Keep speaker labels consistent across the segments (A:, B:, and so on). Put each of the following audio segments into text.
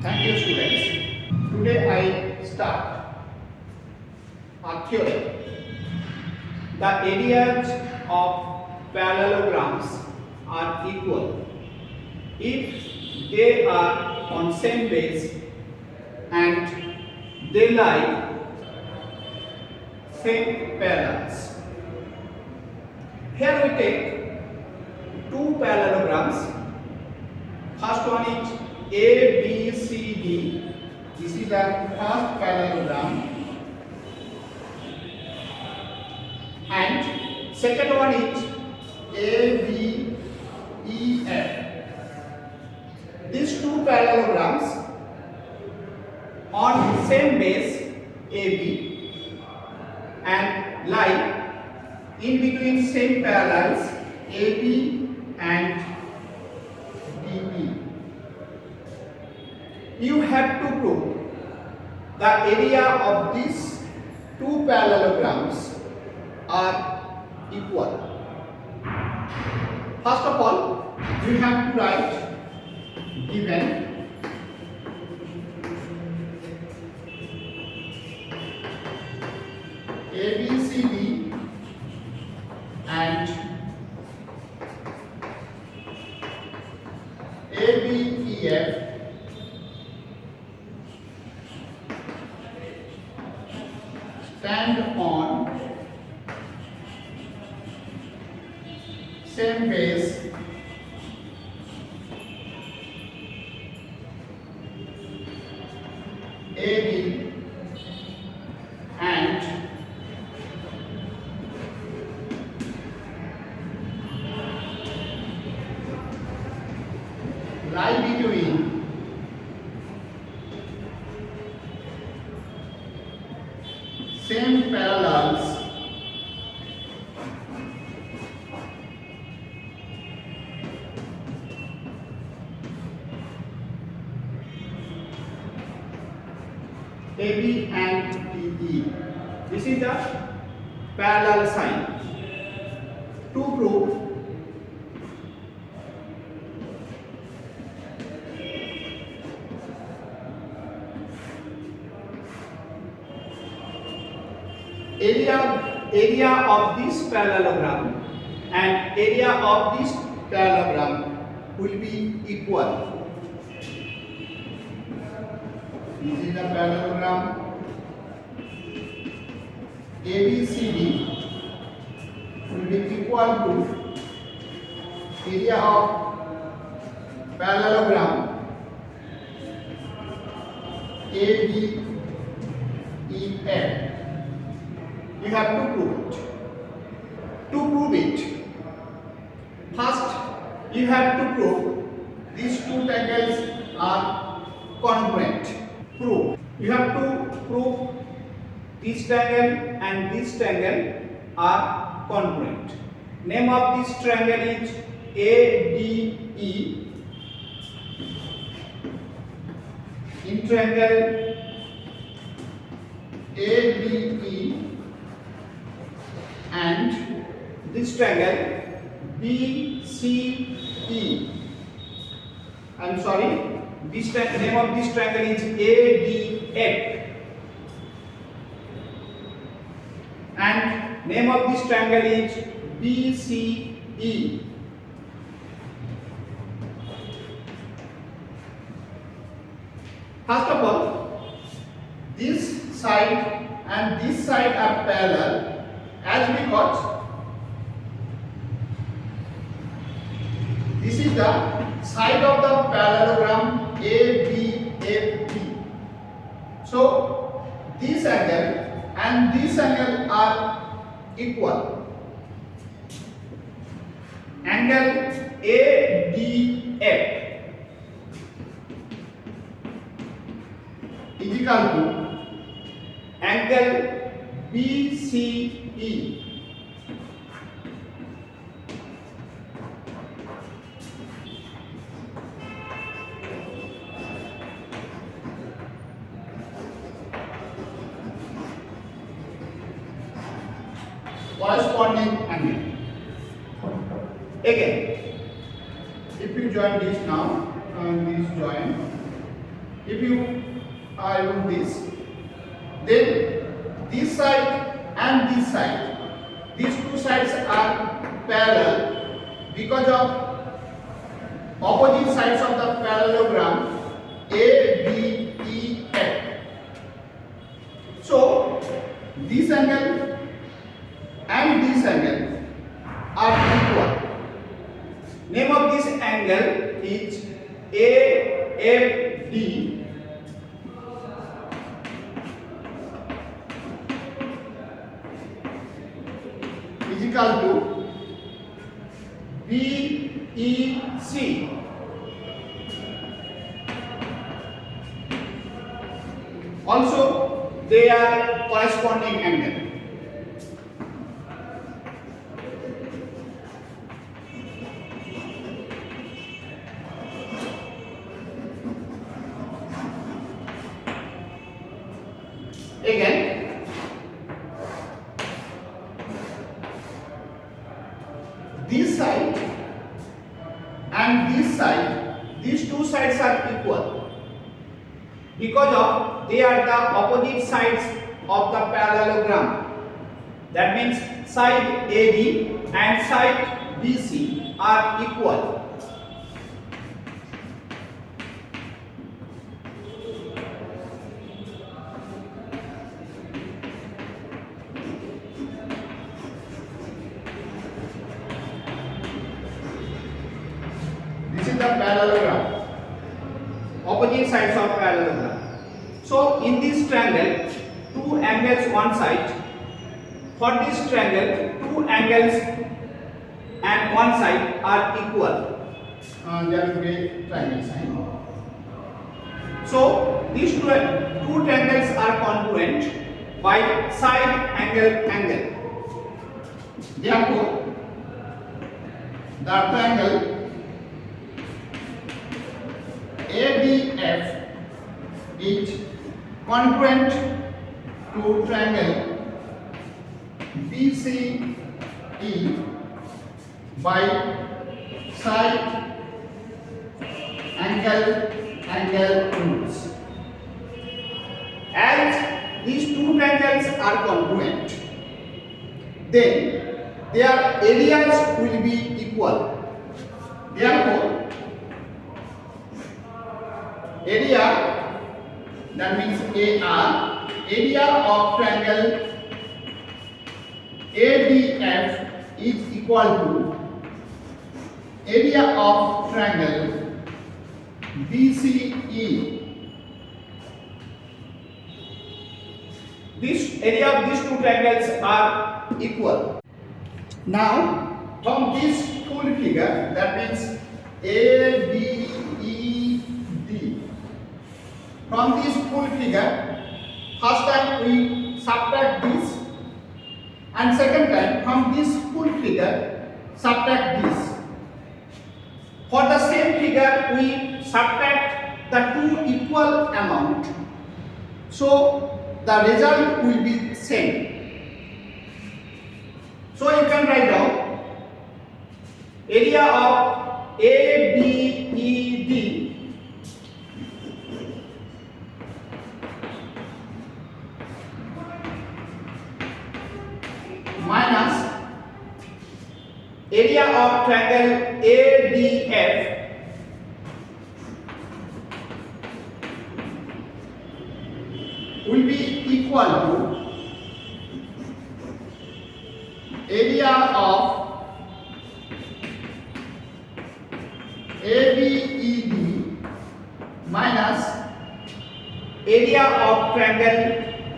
A: Thank you, students. Today I start a theorem. The areas of parallelograms are equal if they are on same base and they lie same parallels. Here we take two parallelograms. First one is A, B, C, D. This is the first parallelogram. And second one is A, B, E, F. These two parallelograms on same base AB and lie in between same parallels AB and DE. You have to prove the area of these two parallelograms are equal. First of all, you have to write given ABCD and ABEF stand on same base AB and lie between same parallels AB and DE. This is the parallel sign. To prove area of this parallelogram and area of this parallelogram will be equal. This is the parallelogram ABCD will be equal to area of parallelogram ABEF. You have to prove it. To prove it, first you have to prove these two triangles are congruent. Prove. You have to prove this triangle and this triangle are congruent. Name of this triangle is ADE. In triangle ABE and this triangle BCE. I'm sorry. This name of this triangle is ADF and name of this triangle is BCE. First of all, this side and this side are parallel as because this is the side of the parallelogram ABFB. So this angle and this angle are equal. Angle ADF is equal to angle BCE. Corresponding angle. Again, if you join this now and this join, if you remove this, then this side and this side, these two sides are parallel because of opposite sides of the parallelogram ABEF. So this angle and this angle are equal. Name of this angle is AFD, is equal to BEC. Also, they are corresponding angle. Again, this side and this side, these two sides are equal because of they are the opposite sides of the parallelogram. That means side AD and side BC are equal. This is the parallelogram, opposite sides of parallelogram. So in this triangle, two angles one side. For this triangle, two angles and one side are equal. There will be triangle sign. So these two triangles are congruent by side angle. Therefore, the triangle ABF is congruent to triangle BCE by side angle rules. As these two triangles are congruent, then their areas will be equal. Therefore, area, that means AR, area of triangle ADF is equal to area of triangle BCE. This area of these two triangles are equal. Now, from this full figure, that means ABED, from this full figure, first time we subtract this, and second time from this full figure subtract this. For the same figure we subtract the two equal amount, so the result will be same. So you can write down area of ABED minus area of triangle ADF will be equal to area of ABED minus area of triangle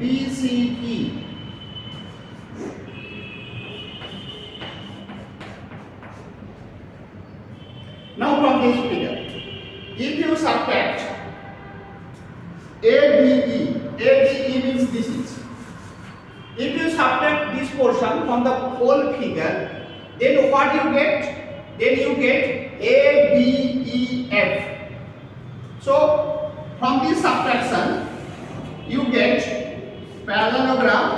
A: BCE. Now from this figure, if you subtract ABE means this is. If you subtract this portion from the whole figure, then what you get? Then you get ABEF. So from this subtraction, you get parallelogram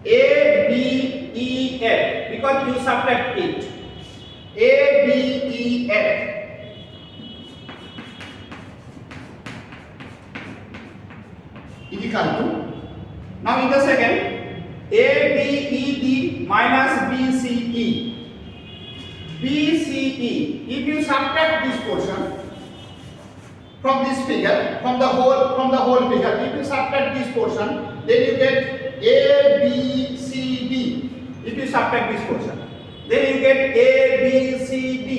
A: ABEF because you subtract it. ABEF. is equal to, now in the second, ABED minus BCE. BCE, if you subtract this portion from this figure, from the whole figure, if you subtract this portion, then you get ABCD. If you subtract this portion, then you get ABCD.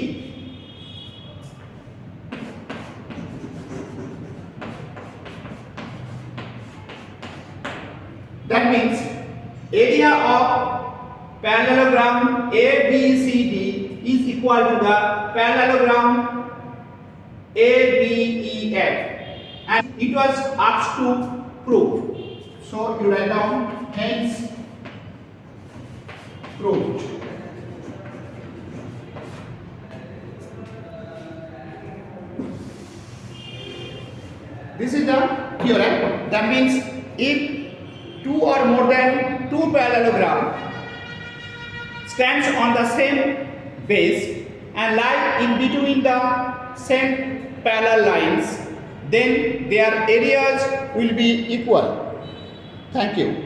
A: That means area of parallelogram ABCD is equal to the parallelogram ABEF, and it was asked to prove. So you write down, hence proved. This is the theorem. That means if two or more than two parallelogram stands on the same base and lie in between the same parallel lines, then their areas will be equal. Thank you.